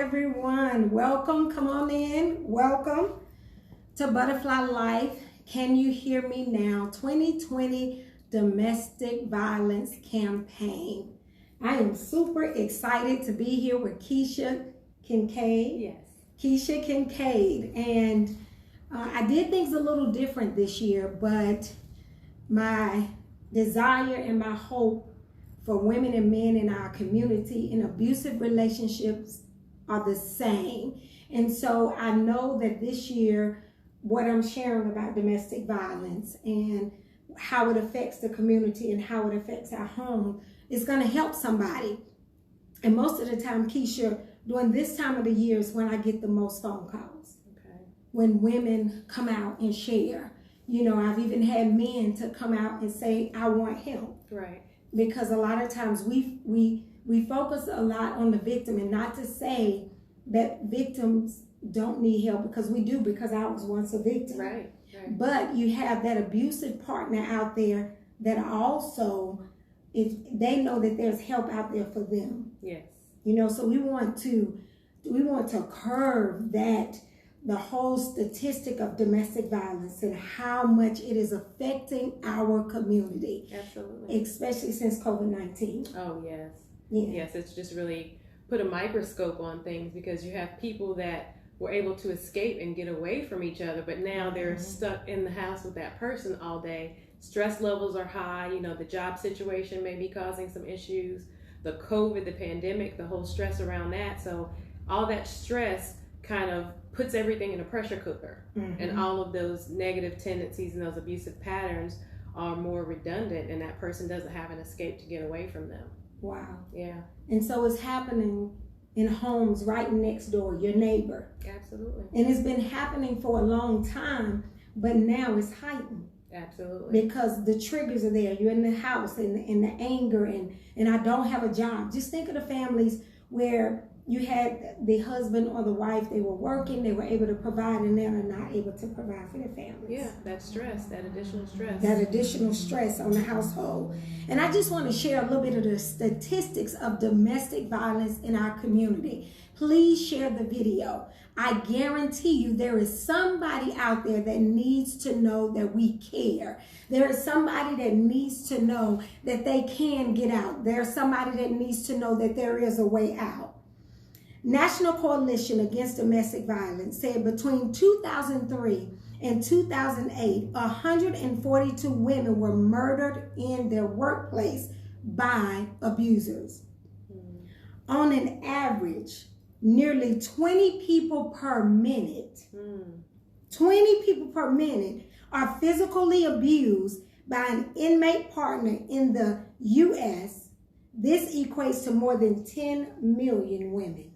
everyone. Welcome. Come on in. Welcome to Butterfly Life. Can you hear me now? 2020 Domestic Violence Campaign. I am super excited to be here with Keisha Kincaid. Yes. Keisha Kincaid. And I did things a little different this year, but my desire and my hope for women and men in our community in abusive relationships are the same. And so I know that this year, what I'm sharing about domestic violence and how it affects the community and how it affects our home is going to help somebody. And most of the time, Keisha, during this time of the year is when I get the most phone calls. Okay. When women come out and share. You know, I've even had men to come out and say, I want help. Right. Because a lot of times we focus a lot on the victim, and not to say that victims don't need help, because we do, because I was once a victim. Right. But you have that abusive partner out there that also, if they know that there's help out there for them. Yes. You know, so we want to curb that, the whole statistic of domestic violence and how much it is affecting our community. Absolutely. Especially since COVID-19. Oh, yes. Yeah. Yes, it's just really put a microscope on things, because you have people that were able to escape and get away from each other, but now they're stuck in the house with that person all day. Stress levels are high. You know, the job situation may be causing some issues. The COVID, the pandemic, the whole stress around that. So all that stress kind of puts everything in a pressure cooker, and all of those negative tendencies and those abusive patterns are more redundant, and that person doesn't have an escape to get away from them. Wow. Yeah. And so it's happening in homes right next door, your neighbor. Absolutely. And it's been happening for a long time, but now it's heightened. Absolutely. Because the triggers are there. You're in the house, and the anger, and I don't have a job. Just think of the families where you had the husband or the wife, they were working, they were able to provide, and they're not able to provide for their families. Yeah, that stress, that additional stress. That additional stress on the household. And I just want to share a little bit of the statistics of domestic violence in our community. Please share the video. I guarantee you there is somebody out there that needs to know that we care. There is somebody that needs to know that they can get out. There's somebody that needs to know that there is a way out. National Coalition Against Domestic Violence said between 2003 and 2008, 142 women were murdered in their workplace by abusers. On an average, nearly 20 people per minute, 20 people per minute are physically abused by an inmate partner in the U.S. This equates to more than 10 million women.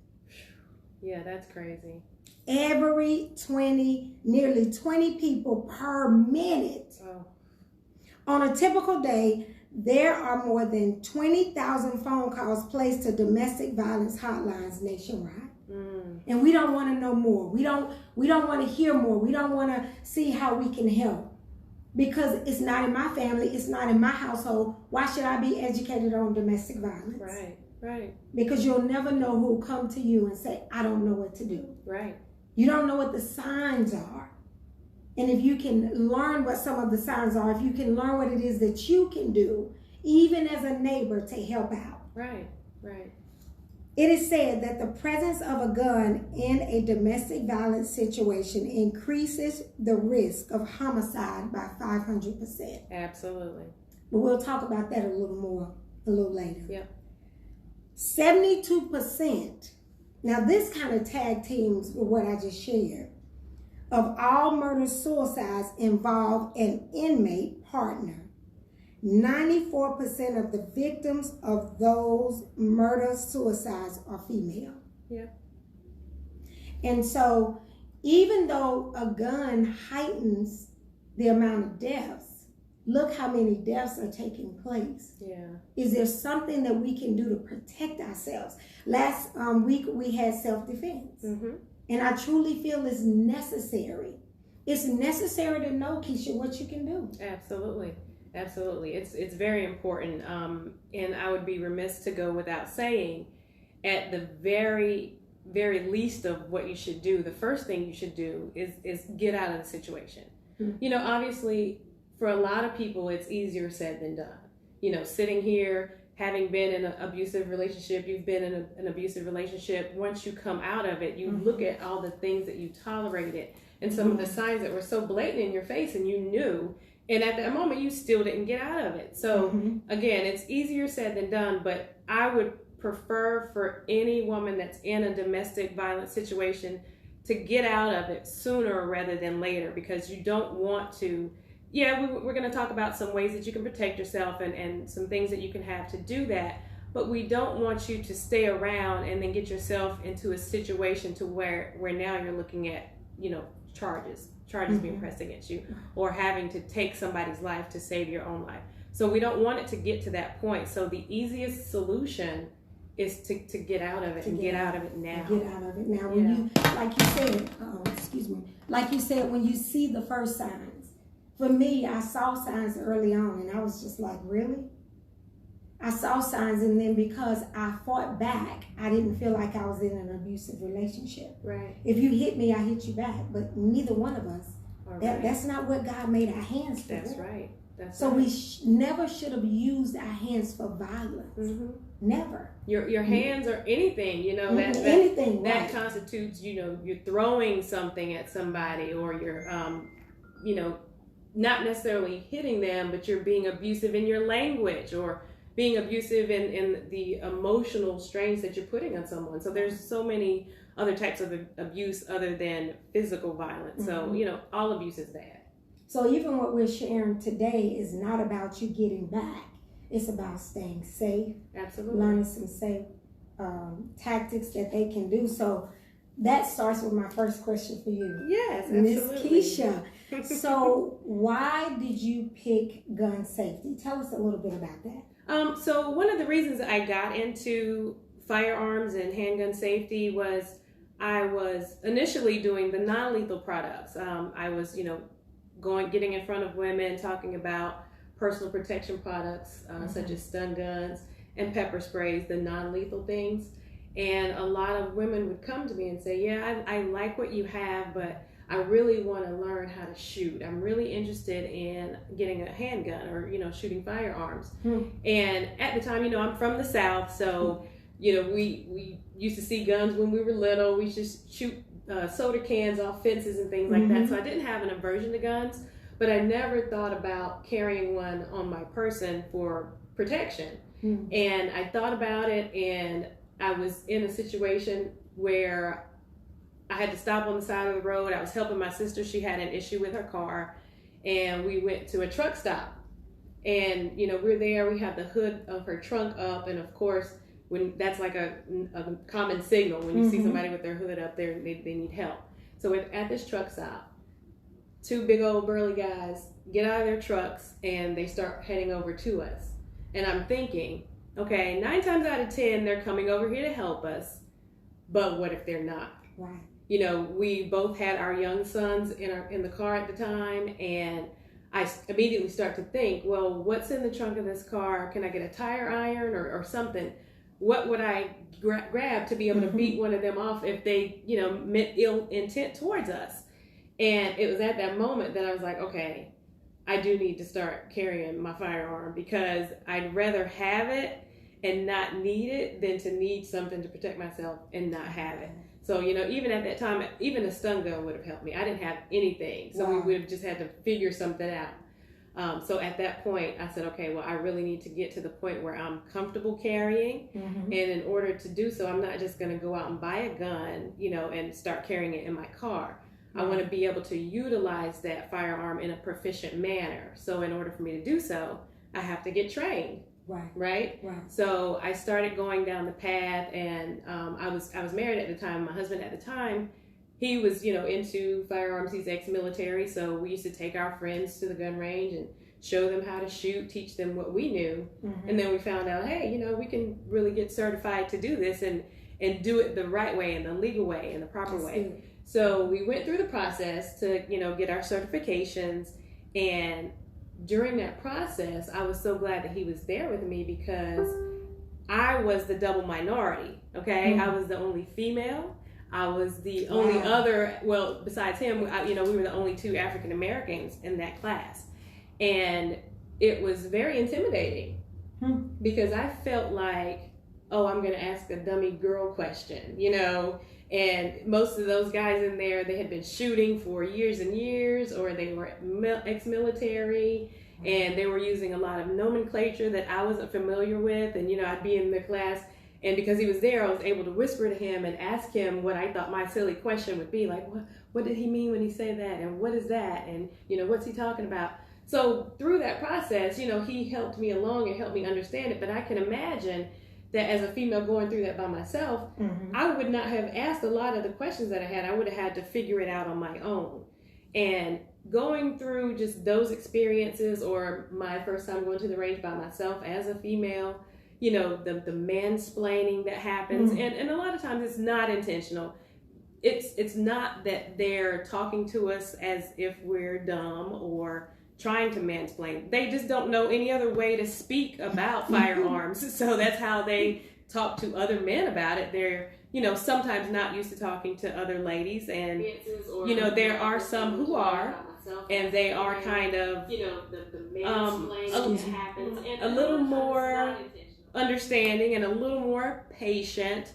Yeah, that's crazy. Nearly 20 people per minute. Oh. On a typical day, there are more than 20,000 phone calls placed to domestic violence hotlines nationwide. And we don't want to know more. We don't want to hear more. We don't want to see how we can help. Because it's not in my family, it's not in my household. Why should I be educated on domestic violence? Right. Right. Because you'll never know who will come to you and say, I don't know what to do. Right. You don't know what the signs are. And if you can learn what some of the signs are, if you can learn what it is that you can do, even as a neighbor, to help out. Right. Right. It is said that the presence of a gun in a domestic violence situation increases the risk of homicide by 500%. Absolutely. But we'll talk about that a little later. Yep. 72%, now this kind of tag teams with what I just shared, of all murder-suicides involve an inmate partner. 94% of the victims of those murder-suicides are female. Yeah. And so even though a gun heightens the amount of deaths, look how many deaths are taking place. Yeah. Is there something that we can do to protect ourselves? Last week we had self-defense. And I truly feel it's necessary. It's necessary to know, Keisha, what you can do. Absolutely. Absolutely. It's very important. And I would be remiss to go without saying, at the very very least of what you should do. The first thing you should do is get out of the situation. You know, obviously for a lot of people it's easier said than done. You know, sitting here, having been in an abusive relationship, you've been in an abusive relationship. Once you come out of it, you look at all the things that you tolerated and some of the signs that were so blatant in your face, and you knew, and at that moment you still didn't get out of it. So again, it's easier said than done, but I would prefer for any woman that's in a domestic violence situation to get out of it sooner rather than later, because you don't want to. We're going to talk about some ways that you can protect yourself and some things that you can have to do that, but we don't want you to stay around and then get yourself into a situation to where now you're looking at, you know, charges being pressed against you, or having to take somebody's life to save your own life. So we don't want it to get to that point. So the easiest solution is to get out of it and get out of it now. Get out of it now. When you, like you said, like you said, when you see the first signs. For me, I saw signs early on, and I was just like, really? I saw signs, and then because I fought back, I didn't feel like I was in an abusive relationship. Right. If you hit me, I hit you back, but neither one of us. That's not what God made our hands for. That's right. So we never should have used our hands for violence. Never. Your hands or anything, you know, anything that constitutes, you know, you're throwing something at somebody, or you're, you know, not necessarily hitting them, but you're being abusive in your language, or being abusive in the emotional strains that you're putting on someone. So there's so many other types of abuse other than physical violence. So, you know, all abuse is bad. So even what we're sharing today is not about you getting back. It's about staying safe. Absolutely. Learning some safe tactics that they can do. So that starts with my first question for you. Yes, Miss absolutely. Keisha. So why did you pick gun safety? Tell us a little bit about that. So one of the reasons I got into firearms and handgun safety was I was initially doing the non-lethal products. I was, you know, getting in front of women, talking about personal protection products, such as stun guns and pepper sprays, the non-lethal things. And a lot of women would come to me and say, yeah, I like what you have, but I really want to learn how to shoot. I'm really interested in getting a handgun, or, you know, shooting firearms. And at the time, you know, I'm from the South, so, you know, we used to see guns when we were little. We just shoot soda cans off fences and things like that. So I didn't have an aversion to guns, but I never thought about carrying one on my person for protection. And I thought about it, and I was in a situation where I had to stop on the side of the road. I was helping my sister. She had an issue with her car, and we went to a truck stop. And, you know, we're there. We have the hood of her trunk up, and of course, when that's like a common signal when you see somebody with their hood up there, they need help. So at this truck stop, two big old burly guys get out of their trucks, and they start heading over to us. And I'm thinking, okay, 9 times out of 10, they're coming over here to help us, but what if they're not? Right. You know, we both had our young sons in the car at the time, and I immediately start to think, well, what's in the trunk of this car? Can I get a tire iron or something? What would I grab to be able to beat one of them off if they, you know, meant ill intent towards us? And it was at that moment that I was like, okay, I do need to start carrying my firearm, because I'd rather have it and not need it than to need something to protect myself and not have it. So, you know, even at that time, even a stun gun would have helped me. I didn't have anything. So we would have just had to figure something out. So at that point, I said, okay, well, I really need to get to the point where I'm comfortable carrying. And in order to do so, I'm not just going to go out and buy a gun, you know, and start carrying it in my car. I want to be able to utilize that firearm in a proficient manner. So in order for me to do so, I have to get trained. Right. So I started going down the path, and I was married at the time. My husband at the time, he was, you know, into firearms. He's ex-military, so we used to take our friends to the gun range and show them how to shoot, teach them what we knew, and then we found out, hey, you know, we can really get certified to do this and do it the right way and the legal way and the proper way. So we went through the process to, you know, get our certifications, and during that process, I was so glad that he was there with me, because I was the double minority. Okay, I was the only female. I was the only other. Well, besides him, we were the only two African Americans in that class, and it was very intimidating because I felt like, oh, I'm going to ask a dummy girl question, And most of those guys in there, they had been shooting for years and years, or they were ex-military, and they were using a lot of nomenclature that I wasn't familiar with. And, I'd be in the class, and because he was there, I was able to whisper to him and ask him what I thought my silly question would be, like, what did he mean when he said that? And what is that? And, what's he talking about? So through that process, he helped me along and helped me understand it. But I can imagine that as a female going through that by myself, I would not have asked a lot of the questions that I had. I would have had to figure it out on my own. And going through just those experiences, or my first time going to the range by myself as a female, the mansplaining that happens. And a lot of times it's not intentional. It's not that they're talking to us as if we're dumb or trying to mansplain. They just don't know any other way to speak about firearms. So that's how they talk to other men about it. They're, sometimes not used to talking to other ladies. And, there are some who are, and they are kind of, the mansplaining that happens. And a little more understanding and a little more patient.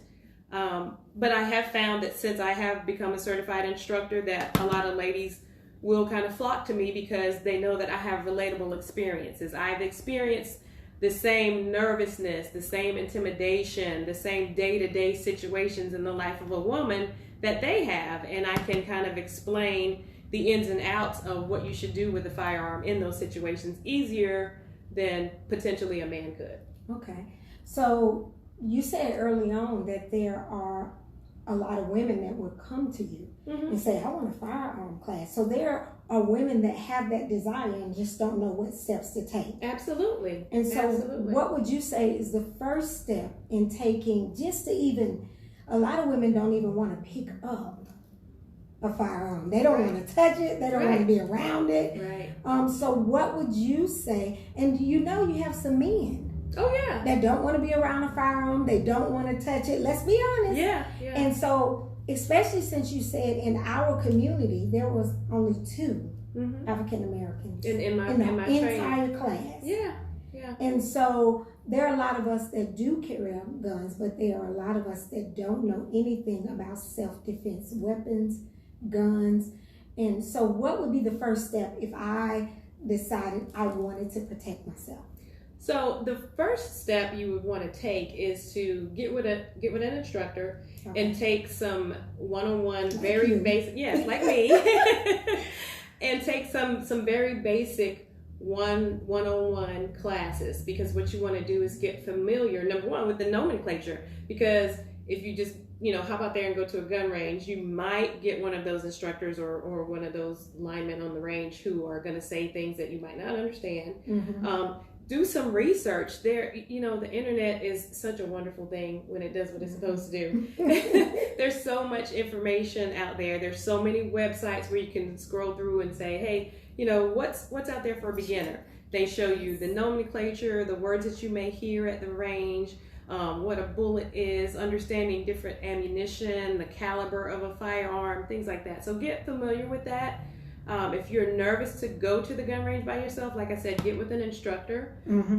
But I have found that since I have become a certified instructor, that a lot of ladies will kind of flock to me because they know that I have relatable experiences. I've experienced the same nervousness, the same intimidation, the same day-to-day situations in the life of a woman that they have. And I can kind of explain the ins and outs of what you should do with a firearm in those situations easier than potentially a man could. Okay. So you said early on that there are a lot of women that would come to you and say, I want a firearm class. So there are women that have that desire and just don't know what steps to take. Absolutely. And so what would you say is the first step in taking, just to even, a lot of women don't even want to pick up a firearm. They don't want to touch it. They don't want to be around it. Right. So what would you say? And you have some men. Oh, yeah. That don't want to be around a firearm. They don't want to touch it. Let's be honest. Yeah. And so, especially since you said in our community, there was only 2 African Americans in my entire class. Yeah. And so, there are a lot of us that do carry guns, but there are a lot of us that don't know anything about self-defense, weapons, guns. And so, what would be the first step if I decided I wanted to protect myself? So the first step you would want to take is to get with an instructor and take some one-on-one, very basic, yes, like me, and take some very basic one-on-one classes, because what you want to do is get familiar, number one, with the nomenclature, because if you just hop out there and go to a gun range, you might get one of those instructors or one of those linemen on the range who are going to say things that you might not understand. Do some research. The internet is such a wonderful thing when it does what it's supposed to do. There's so much information out there. There's so many websites where you can scroll through and say, hey, what's out there for a beginner? They show you the nomenclature, the words that you may hear at the range, what a bullet is, understanding different ammunition, the caliber of a firearm, things like that. So get familiar with that. If you're nervous to go to the gun range by yourself, like I said, get with an instructor,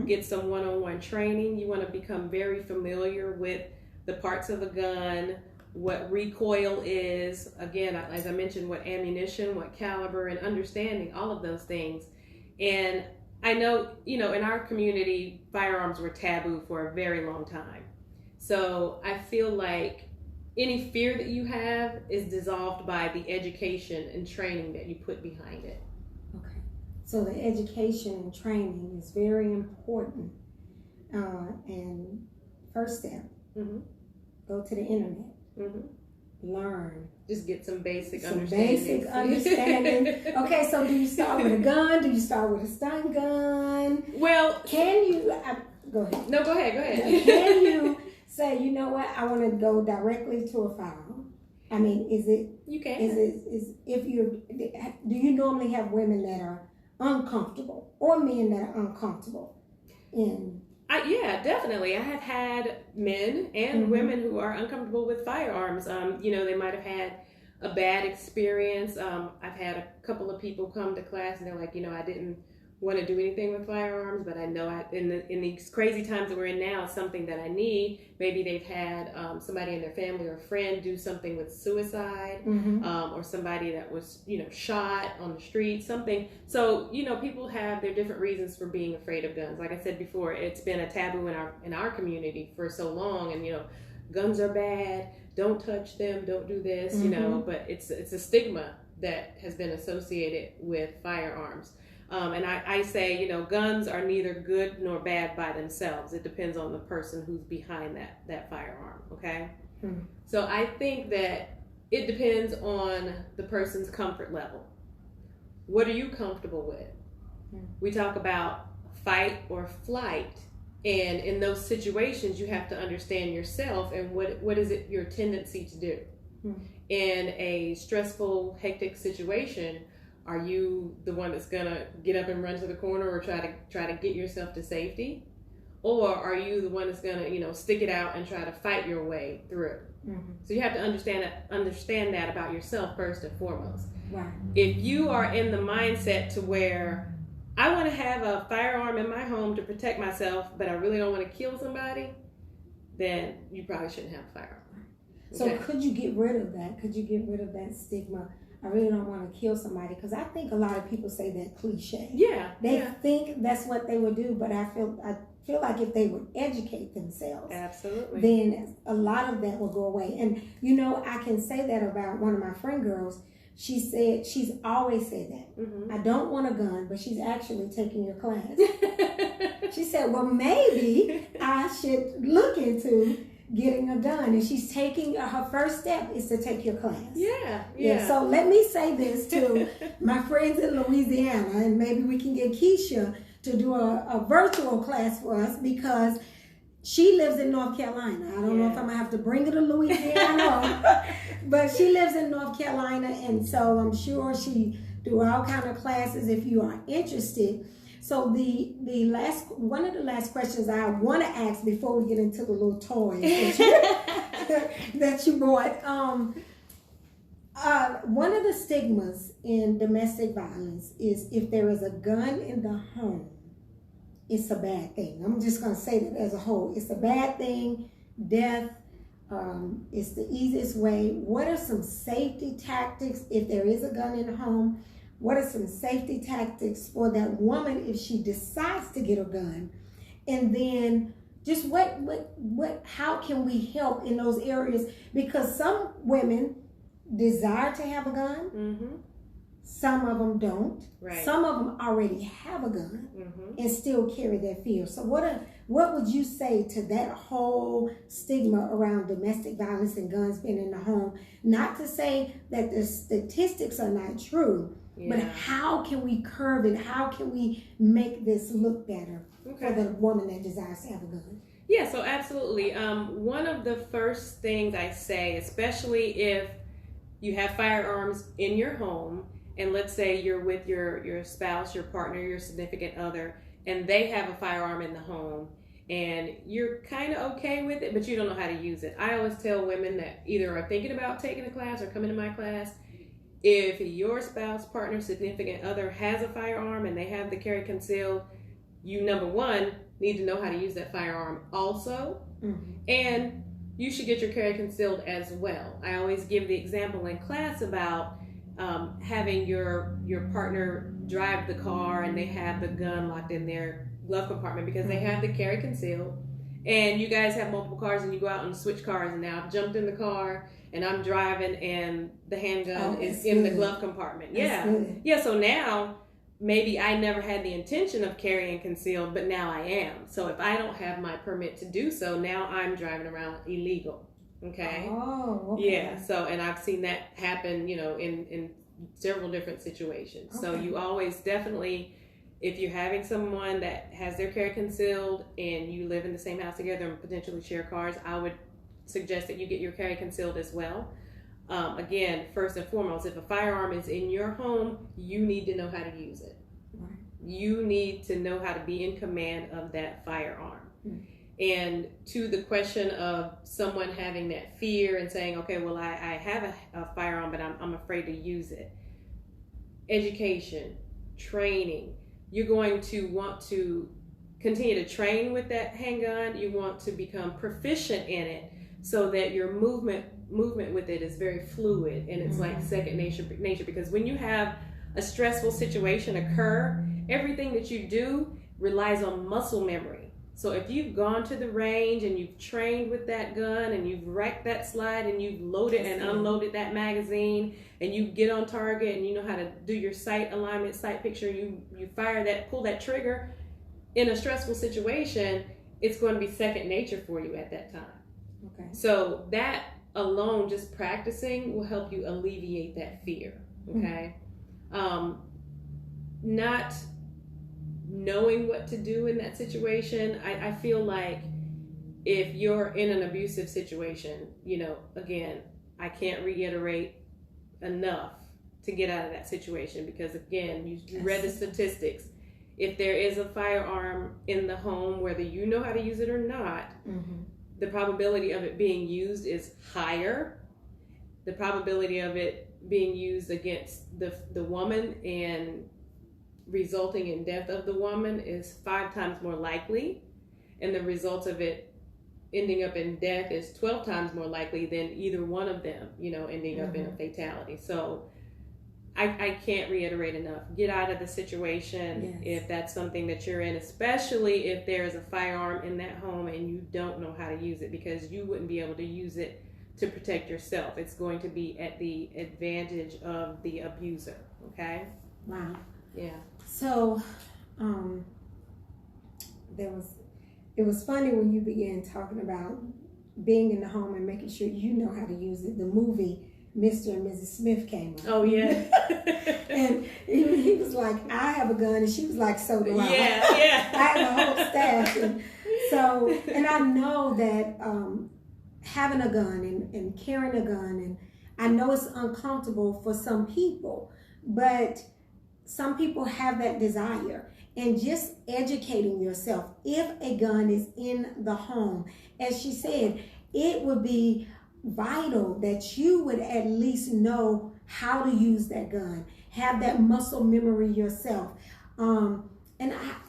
get some one-on-one training. You want to become very familiar with the parts of a gun, what recoil is, again, as I mentioned, what ammunition, what caliber, and understanding all of those things. And I know, in our community, firearms were taboo for a very long time. So I feel like any fear that you have is dissolved by the education and training that you put behind it. Okay. So the education and training is very important. And first step, go to the internet. Learn. Just get some basic understanding. Okay, so do you start with a gun? Do you start with a stun gun? Well, can you... go ahead. No, go ahead. Can you say, you know what, I want to go directly to a firearm? I mean, is it... You can. Do you normally have women that are uncomfortable or men that are uncomfortable in... Yeah, definitely. I have had men and women who are uncomfortable with firearms. They might have had a bad experience. I've had a couple of people come to class and they're like, I didn't want to do anything with firearms, but I know in these crazy times that we're in now, it's something that I need. Maybe they've had somebody in their family or friend do something with suicide, or somebody that was, shot on the street, something. So, people have their different reasons for being afraid of guns. Like I said before, it's been a taboo in our community for so long, and guns are bad. Don't touch them. Don't do this. But it's a stigma that has been associated with firearms. And I say, guns are neither good nor bad by themselves. It depends on the person who's behind that firearm, okay? So I think that it depends on the person's comfort level. What are you comfortable with? We talk about fight or flight. And in those situations, you have to understand yourself and what is it your tendency to do. In a stressful, hectic situation, are you the one that's gonna get up and run to the corner or try to get yourself to safety, or are you the one that's gonna stick it out and try to fight your way through? So you have to understand that about yourself first and foremost. Right. If you are in the mindset to where I want to have a firearm in my home to protect myself, but I really don't want to kill somebody, then you probably shouldn't have a firearm. So could you get rid of that? Could you get rid of that stigma? I really don't want to kill somebody, because I think a lot of people say that cliche. Yeah. They think that's what they would do, but I feel like if they would educate themselves, absolutely, then a lot of that will go away. And I can say that about one of my friend girls. She's always said that. I don't want a gun, but she's actually taking your class. She said, well, maybe I should look into getting a gun, and she's taking her first step is to take your class. Yeah. So let me say this to my friends in Louisiana, and maybe we can get Keisha to do a virtual class for us, because she lives in North Carolina. I don't know if I'm gonna have to bring her to Louisiana, but she lives in North Carolina, and so I'm sure she do all kind of classes if you are interested. So one of the last questions I want to ask before we get into the little toys that you bought. One of the stigmas in domestic violence is if there is a gun in the home, it's a bad thing. I'm just going to say that as a whole. It's a bad thing. Death is the easiest way. What are some safety tactics if there is a gun in the home? What are some safety tactics for that woman if she decides to get a gun? And then just how can we help in those areas? Because some women desire to have a gun. Some of them don't. Right. Some of them already have a gun and still carry that fear. So what would you say to that whole stigma around domestic violence and guns being in the home? Not to say that the statistics are not true, but how can we curb it? How can we make this look better for the woman that desires to have a gun? Yeah, so absolutely. One of the first things I say, especially if you have firearms in your home, and let's say you're with your spouse, your partner, your significant other, and they have a firearm in the home, and you're kind of okay with it, but you don't know how to use it. I always tell women that either are thinking about taking a class or coming to my class, if your spouse, partner, significant other has a firearm and they have the carry concealed, you, number one, need to know how to use that firearm also, and you should get your carry concealed as well. I always give the example in class about having your partner drive the car and they have the gun locked in their glove compartment because they have the carry concealed, and you guys have multiple cars and you go out and switch cars, and now I've jumped in the car and I'm driving and the handgun is in the glove compartment. Yeah, so now maybe I never had the intention of carrying concealed, but now I am. So if I don't have my permit to do so, now I'm driving around illegal. Okay. Yeah. So, and I've seen that happen, in several different situations. So you always definitely, if you're having someone that has their carry concealed and you live in the same house together and potentially share cars, I would suggest that you get your carry concealed as well. Again, first and foremost, if a firearm is in your home, you need to know how to use it. You need to know how to be in command of that firearm. And to the question of someone having that fear and saying, okay, well, I have a firearm, but I'm afraid to use it. Education, training. You're going to want to continue to train with that handgun. You want to become proficient in it so that your movement with it is very fluid, and it's like second nature. Because when you have a stressful situation occur, everything that you do relies on muscle memory. So if you've gone to the range and you've trained with that gun and you've racked that slide and you've loaded and unloaded that magazine and you get on target and you know how to do your sight alignment, sight picture, you fire that, pull that trigger in a stressful situation, it's going to be second nature for you at that time. Okay. So that alone, just practicing, will help you alleviate that fear. Okay. Not knowing what to do in that situation. I feel like if you're in an abusive situation, you know, again, I can't reiterate enough to get out of that situation, because again, you read the statistics. If there is a firearm in the home, whether you know how to use it or not, the probability of it being used is higher. The probability of it being used against the woman and resulting in death of the woman is 5 times more likely, and the result of it ending up in death is 12 times more likely than either one of them, you know, ending up in a fatality. So I can't reiterate enough. Get out of the situation if that's something that you're in, especially if there is a firearm in that home and you don't know how to use it, because you wouldn't be able to use it to protect yourself. It's going to be at the advantage of the abuser. Okay? Wow. Yeah. So, it was funny when you began talking about being in the home and making sure you know how to use it. The movie Mr. and Mrs. Smith came up. Oh yeah. And he was like, I have a gun, and she was like, so do I. Yeah. I have a whole staff. And I know that having a gun and carrying a gun, and I know it's uncomfortable for some people, but some people have that desire. And just educating yourself, if a gun is in the home, as she said, it would be vital that you would at least know how to use that gun, have that muscle memory yourself. And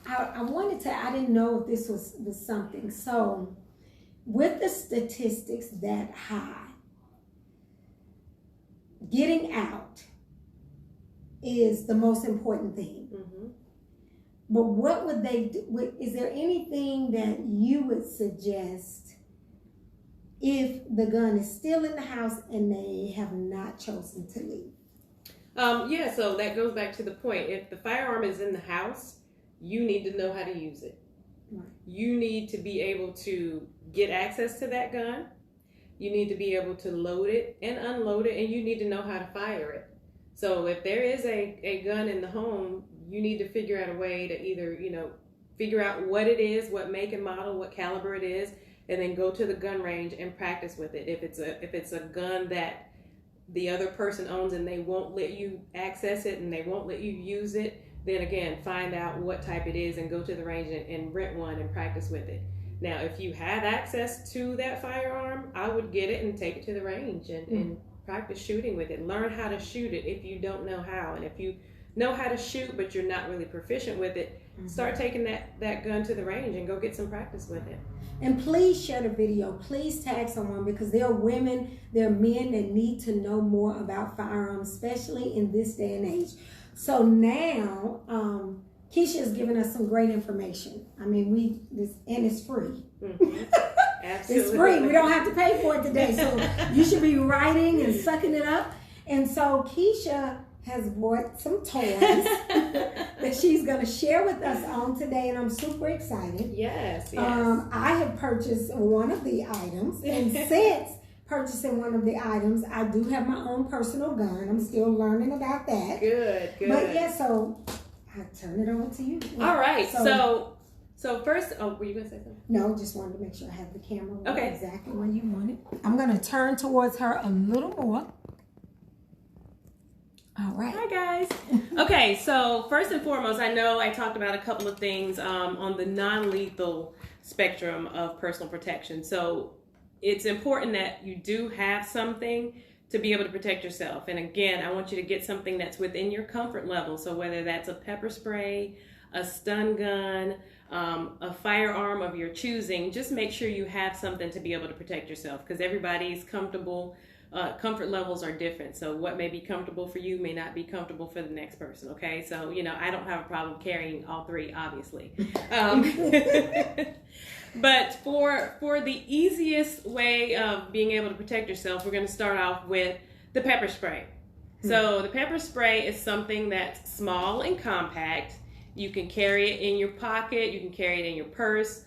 I wanted to, I didn't know if this was something. So with the statistics that high, getting out is the most important thing. But what would they do? Is there anything that you would suggest if the gun is still in the house and they have not chosen to leave? Yeah, so that goes back to the point. If the firearm is in the house, you need to know how to use it. Right. You need to be able to get access to that gun. You need to be able to load it and unload it, and you need to know how to fire it. So if there is a gun in the home, you need to figure out a way to either, you know, figure out what it is, what make and model, what caliber it is, and then go to the gun range and practice with it. If it's a gun that the other person owns and they won't let you access it and they won't let you use it, then again, find out what type it is and go to the range and rent one and practice with it. Now, if you have access to that firearm, I would get it and take it to the range and practice shooting with it. Learn how to shoot it if you don't know how. And if you know how to shoot but you're not really proficient with it, start taking that gun to the range and go get some practice with it. And please share the video. Please tag someone, because there are women, there are men that need to know more about firearms, especially in this day and age. So now, Keisha has given us some great information. I mean, and it's free. Absolutely. It's free. We don't have to pay for it today. So you should be writing and sucking it up. And so Keisha has bought some toys that she's going to share with us on today, and I'm super excited. Yes. I have purchased one of the items, and since purchasing one of the items, I do have my own personal gun. I'm still learning about that. Good. But yeah, so I turn it over to you. All right. So first, were you going to say something? No, just wanted to make sure I have the camera okay. Exactly where you want it. I'm going to turn towards her a little more. All right. Hi, guys. Okay, so first and foremost, I know I talked about a couple of things on the non-lethal spectrum of personal protection. So it's important that you do have something to be able to protect yourself. And again, I want you to get something that's within your comfort level. So whether that's a pepper spray, a stun gun, a firearm of your choosing, just make sure you have something to be able to protect yourself, because everybody's comfort levels are different. So what may be comfortable for you may not be comfortable for the next person. Okay, so I don't have a problem carrying all three, obviously. But for the easiest way of being able to protect yourself, we're going to start off with the pepper spray. So the pepper spray is something that's small and compact. You can carry it in your pocket. You can carry it in your purse.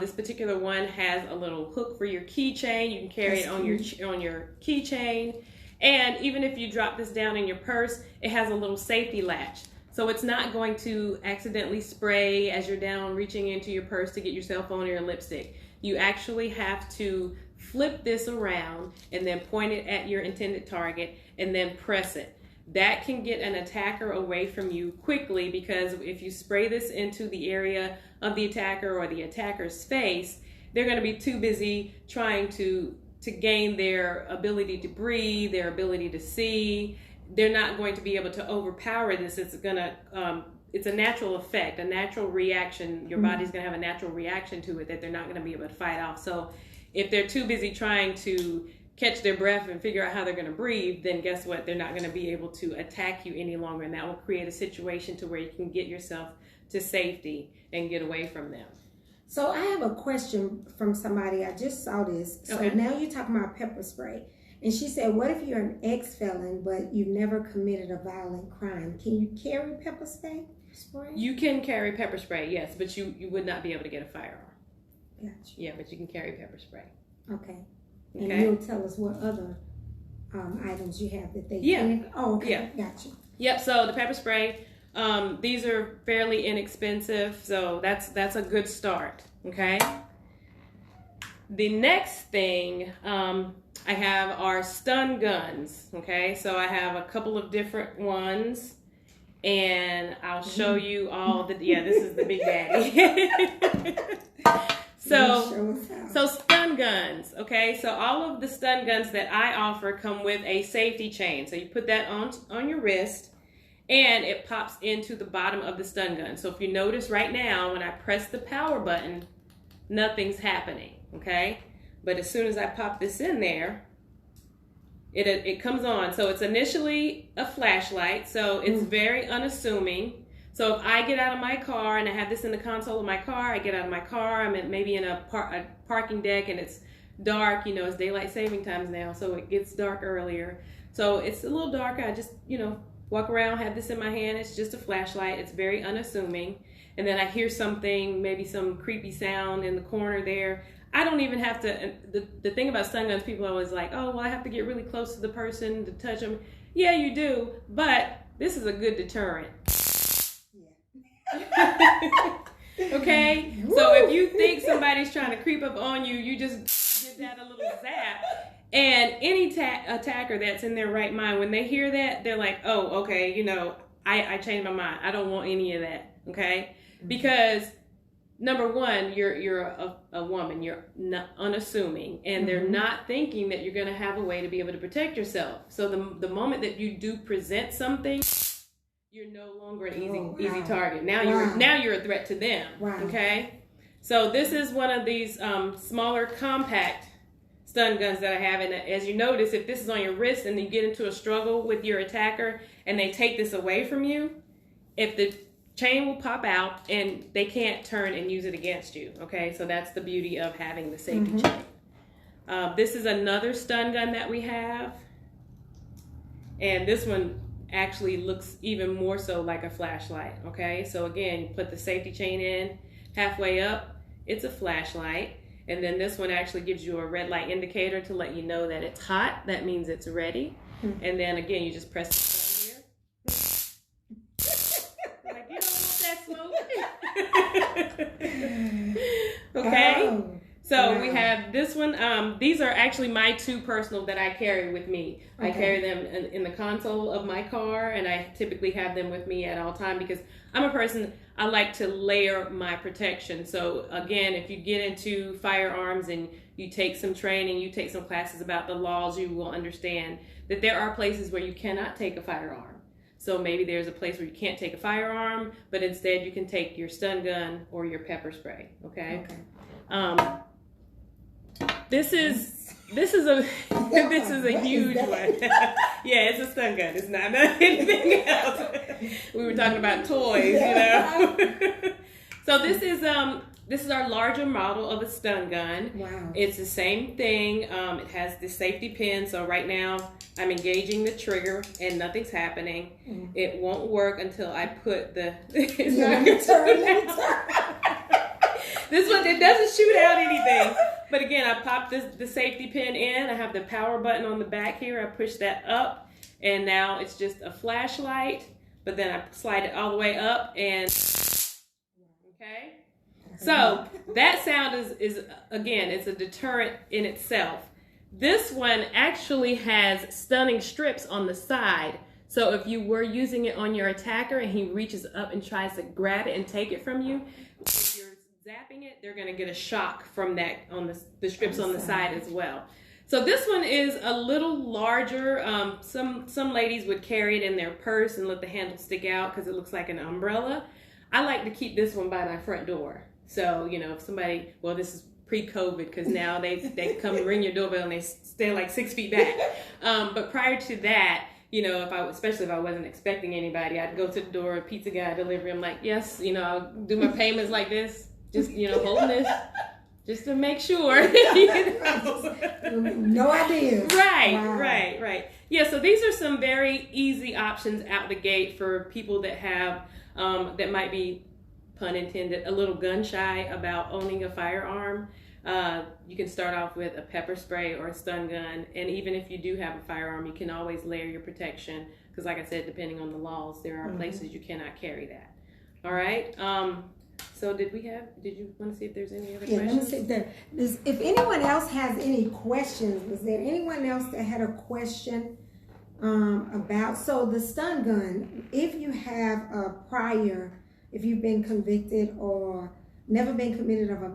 This particular one has a little hook for your keychain. You can carry it on your keychain. And even if you drop this down in your purse, it has a little safety latch. So it's not going to accidentally spray as you're down reaching into your purse to get your cell phone or your lipstick. You actually have to flip this around and then point it at your intended target and then press it. That can get an attacker away from you quickly, because if you spray this into the area of the attacker or the attacker's face, they're going to be too busy trying to gain their ability to breathe, their ability to see. They're not going to be able to overpower this. It's a natural effect, a natural reaction. Your body's going to have a natural reaction to it that they're not going to be able to fight off. So if they're too busy trying to catch their breath and figure out how they're going to breathe, then guess what? They're not going to be able to attack you any longer. And that will create a situation to where you can get yourself to safety and get away from them. So I have a question from somebody. I just saw this. So now you're talking about pepper spray. And she said, what if you're an ex-felon, but you've never committed a violent crime? Can you carry pepper spray? You can carry pepper spray, yes, but you would not be able to get a firearm. Gotcha. Yeah, but you can carry pepper spray. Okay. And you'll tell us what other items you have that they can. Oh, okay. Yeah. Gotcha. Yep. So the pepper spray, these are fairly inexpensive, so that's a good start. Okay. The next thing I have are stun guns. Okay. So I have a couple of different ones, and I'll show you all the. Yeah, this is the big daddy. So stun guns, okay? So all of the stun guns that I offer come with a safety chain. So you put that on your wrist, and it pops into the bottom of the stun gun. So if you notice right now, when I press the power button, nothing's happening, okay? But as soon as I pop this in there, it comes on. So it's initially a flashlight, so it's very unassuming. So if I get out of my car and I have this in the console of my car, I get out of my car, I'm maybe in a parking deck and it's dark, it's daylight saving times now, so it gets dark earlier. So it's a little darker. I just, walk around, have this in my hand. It's just a flashlight. It's very unassuming. And then I hear something, maybe some creepy sound in the corner there. I don't even have to, the thing about stun guns, people are always like, oh, well, I have to get really close to the person to touch them. Yeah, you do, but this is a good deterrent. Okay, so if you think somebody's trying to creep up on you, you just give that a little zap, and any attacker that's in their right mind, when they hear that, they're like, oh, okay, I changed my mind. I don't want any of that. Okay, because number one, you're a woman, you're not unassuming, and they're not thinking that you're going to have a way to be able to protect yourself. So the moment that you do present something, you're no longer an easy target. Now you're a threat to them. Wow. Okay, so this is one of these smaller, compact stun guns that I have. And as you notice, if this is on your wrist and you get into a struggle with your attacker and they take this away from you, if the chain will pop out and they can't turn and use it against you. Okay, so that's the beauty of having the safety chain. This is another stun gun that we have, and this one actually looks even more so like a flashlight. Okay, so again, you put the safety chain in, halfway up, it's a flashlight, and then this one actually gives you a red light indicator to let you know that it's hot. That means it's ready. And then again, you just press the button here. Like, you don't want that smoke. Okay, so So we have this one. These are actually my two personal that I carry with me. Okay. I carry them in the console of my car, and I typically have them with me at all time because I'm a person, I like to layer my protection. So again, if you get into firearms and you take some training, you take some classes about the laws, you will understand that there are places where you cannot take a firearm. So maybe there's a place where you can't take a firearm, but instead you can take your stun gun or your pepper spray. Okay. This is a huge one. Yeah, it's a stun gun. It's not anything else. We were talking about toys, you know. So this is our larger model of a stun gun. Wow. It's the same thing. It has the safety pin. So right now I'm engaging the trigger and nothing's happening. Mm. It won't work until I put the. Let me turn. This one, it doesn't shoot out anything. But again, I pop the safety pin in. I have the power button on the back here. I push that up, and now it's just a flashlight. But then I slide it all the way up, and okay. So that sound is again, it's a deterrent in itself. This one actually has stunning strips on the side. So if you were using it on your attacker and he reaches up and tries to grab it and take it from you, if you're zapping it, they're going to get a shock from that on the strips on the side as well. So this one is a little larger. Some ladies would carry it in their purse and let the handle stick out because it looks like an umbrella. I like to keep this one by my front door. So, you know, if somebody, well, this is pre-COVID because now they come and ring your doorbell and they stay like 6 feet back. But prior to that, you know, especially if I wasn't expecting anybody, I'd go to the door, pizza guy, delivery. I'm like, yes, you know, I'll do my payments like this. Just, you know, holding this just to make sure. You know? No idea. Right, wow. Right. Yeah, so these are some very easy options out the gate for people that have, that might be, pun intended, a little gun shy about owning a firearm. You can start off with a pepper spray or a stun gun. And even if you do have a firearm, you can always layer your protection. Because like I said, depending on the laws, there are places you cannot carry that. All right. So did you want to see if there's any other questions? Let me see if anyone else has any questions. Was there anyone else that had a question about, so the stun gun, if you have a prior, if you've been convicted or never been committed of a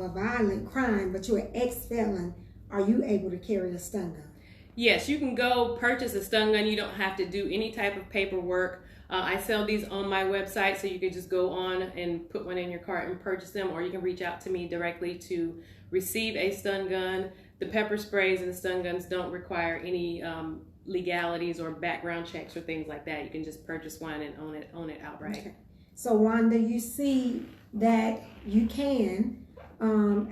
violent crime, but you're an ex-felon, are you able to carry a stun gun? Yes, you can go purchase a stun gun. You don't have to do any type of paperwork. I sell these on my website, so you can just go on and put one in your cart and purchase them, or you can reach out to me directly to receive a stun gun. The pepper sprays and the stun guns don't require any legalities or background checks or things like that. You can just purchase one and own it outright. Okay. So Wanda, you see that you can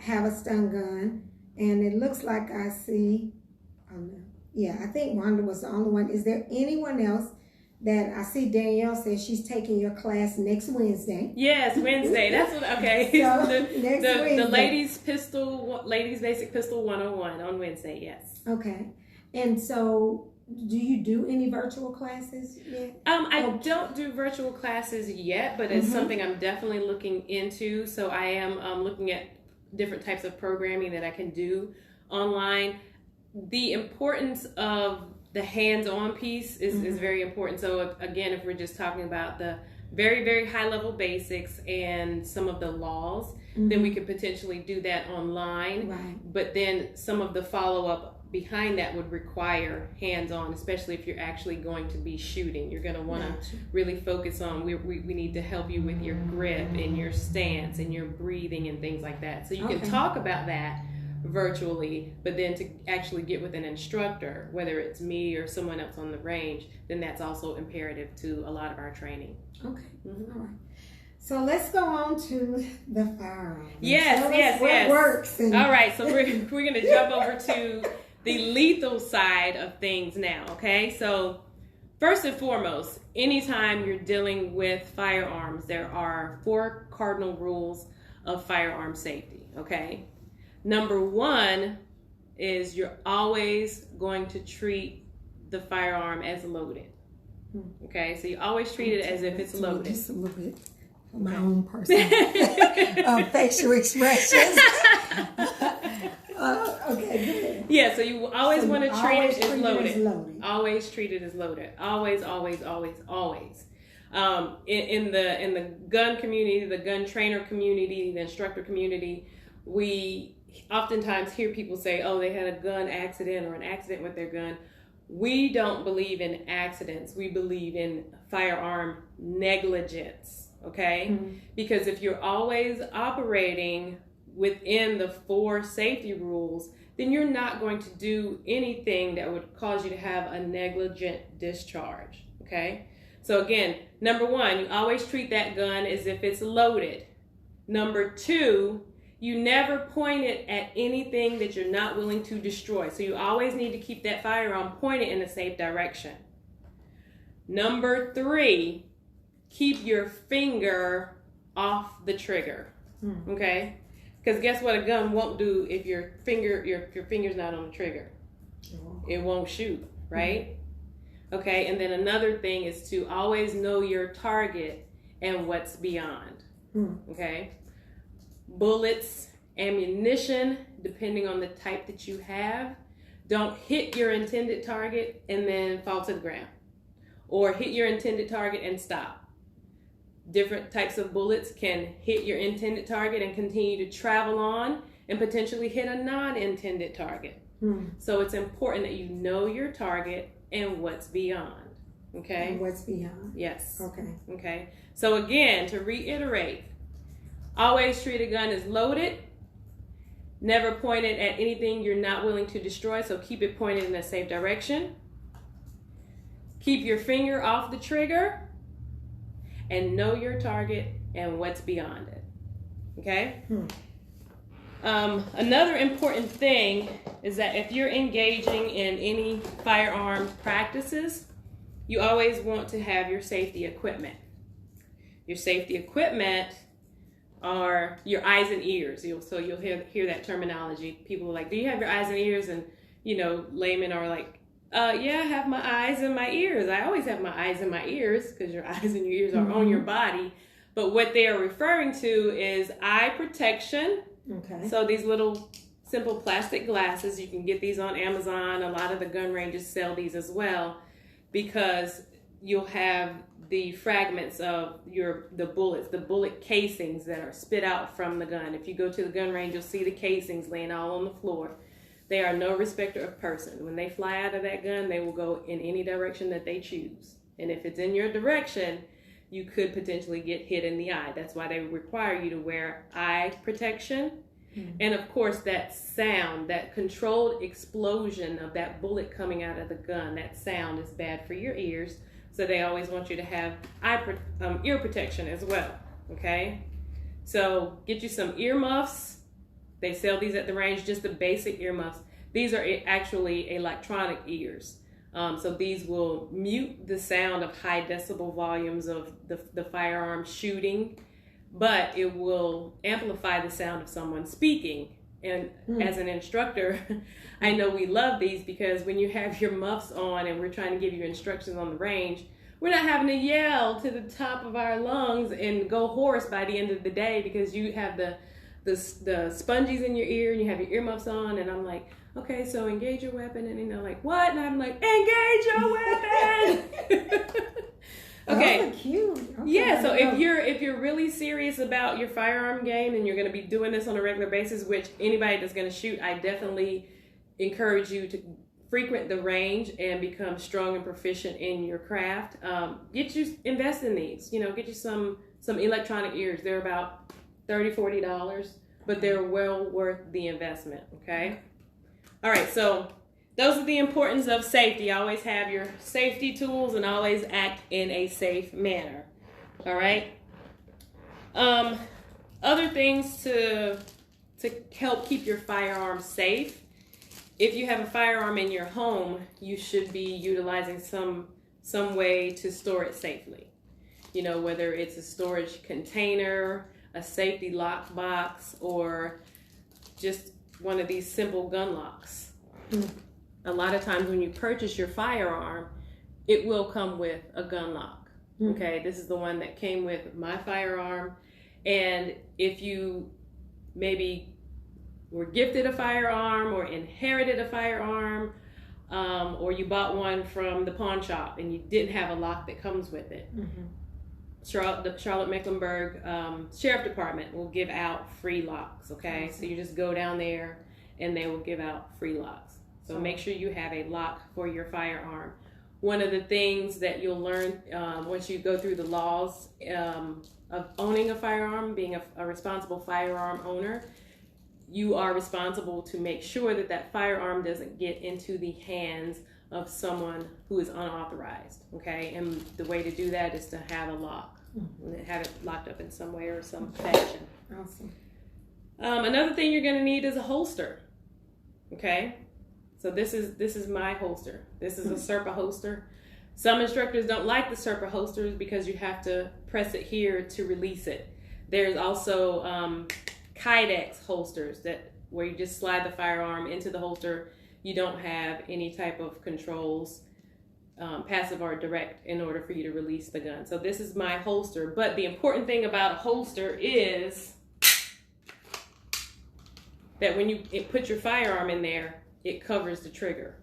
have a stun gun, and it looks like I see, yeah, I think Wanda was the only one. Is there anyone else that I see? Danielle says she's taking your class next Wednesday. Yes, Wednesday. That's what, okay. So, the ladies basic pistol 101 on Wednesday, yes. Okay. And so do you do any virtual classes yet? I don't do virtual classes yet, but it's something I'm definitely looking into. So I am looking at different types of programming that I can do online. The importance of the hands-on piece is very important. So if we're just talking about the very, very high-level basics and some of the laws, then we could potentially do that online. Right. But then some of the follow-up behind that would require hands-on, especially if you're actually going to be shooting. You're going to want to really focus on, we need to help you with your grip and your stance and your breathing and things like that. So you can talk about that virtually, but then to actually get with an instructor, whether it's me or someone else on the range, then that's also imperative to a lot of our training. Okay. All right. So let's go on to the firearm. Yes. What works. All right. So we're going to jump over to the lethal side of things now. Okay. So first and foremost, anytime you're dealing with firearms, there are 4 cardinal rules of firearm safety. Okay. Number 1 is you're always going to treat the firearm as loaded. Okay, so you always treat it as if it's loaded. Just a little bit for my own personal facial expressions. Okay, good. Yeah, so you always want to treat always it as loaded. loaded. Always treat it as loaded. Always, always, always, always. In the gun community, the gun trainer community, the instructor community, we oftentimes hear people say, "Oh, they had a gun accident or an accident with their gun." We don't believe in accidents. We believe in firearm negligence. Okay, because if you're always operating within the 4 safety rules, then you're not going to do anything that would cause you to have a negligent discharge, okay? So again, number 1, you always treat that gun as if it's loaded. Number 2, you never point it at anything that you're not willing to destroy. So you always need to keep that firearm pointed in a safe direction. Number 3, keep your finger off the trigger, okay? Because guess what a gun won't do if your finger's not on the trigger? It won't shoot, right? Okay, and then another thing is to always know your target and what's beyond. Okay? Bullets, ammunition, depending on the type that you have, don't hit your intended target and then fall to the ground. Or hit your intended target and stop. Different types of bullets can hit your intended target and continue to travel on and potentially hit a non-intended target. So it's important that you know your target and what's beyond. Okay? And what's beyond. Yes. Okay. Okay. So again, to reiterate, always treat a gun as loaded. Never point it at anything you're not willing to destroy, so keep it pointed in a safe direction. Keep your finger off the trigger. And know your target and what's beyond it. Okay? Another important thing is that if you're engaging in any firearm practices, you always want to have your safety equipment. Your safety equipment are your eyes and ears. So you'll hear that terminology. People are like, "Do you have your eyes and ears?" And laymen are like, yeah, I have my eyes and my ears. I always have my eyes and my ears because your eyes and your ears are on your body. But what they are referring to is eye protection. Okay. So these little simple plastic glasses, you can get these on Amazon. A lot of the gun ranges sell these as well because you'll have the fragments of the bullets, the bullet casings that are spit out from the gun. If you go to the gun range, you'll see the casings laying all on the floor. They are no respecter of person. When they fly out of that gun, they will go in any direction that they choose. And if it's in your direction, you could potentially get hit in the eye. That's why they require you to wear eye protection. And of course, that sound, that controlled explosion of that bullet coming out of the gun, that sound is bad for your ears. So they always want you to have ear protection as well. Okay? So get you some earmuffs. They sell these at the range, just the basic earmuffs. These are actually electronic ears. So these will mute the sound of high decibel volumes of the firearm shooting, but it will amplify the sound of someone speaking. And as an instructor, I know we love these because when you have your muffs on and we're trying to give you instructions on the range, we're not having to yell to the top of our lungs and go hoarse by the end of the day because you have the spongies in your ear and you have your earmuffs on, and I'm like, okay, so engage your weapon, and like, what? And I'm like, engage your weapon. Okay. Oh, cute. Okay, yeah, so if you're really serious about your firearm game and you're going to be doing this on a regular basis, which anybody that's going to shoot, I definitely encourage you to frequent the range and become strong and proficient in your craft. Invest in these. Get you some electronic ears. They're about $30-$40, but they're well worth the investment. Okay. All right. So those are the importance of safety. Always have your safety tools and always act in a safe manner. All right. Other things to help keep your firearm safe. If you have a firearm in your home, you should be utilizing some way to store it safely. Whether it's a storage container, a safety lock box, or just one of these simple gun locks. A lot of times when you purchase your firearm, it will come with a gun lock. Okay, this is the one that came with my firearm. And if you maybe were gifted a firearm or inherited a firearm, or you bought one from the pawn shop and you didn't have a lock that comes with it. The Charlotte-Mecklenburg Sheriff Department will give out free locks, okay? So you just go down there and they will give out free locks. So make sure you have a lock for your firearm. One of the things that you'll learn once you go through the laws of owning a firearm, being a responsible firearm owner, you are responsible to make sure that that firearm doesn't get into the hands of someone who is unauthorized, okay? And the way to do that is to have a lock, have it locked up in some way or some fashion. Awesome. Another thing you're going to need is a holster, okay? So this is my holster. This is a Serpa holster. Some instructors don't like the Serpa holsters because you have to press it here to release it. There's also Kydex holsters where you just slide the firearm into the holster. You don't have any type of controls, passive or direct, in order for you to release the gun. So this is my holster. But the important thing about a holster is that when you put your firearm in there, it covers the trigger.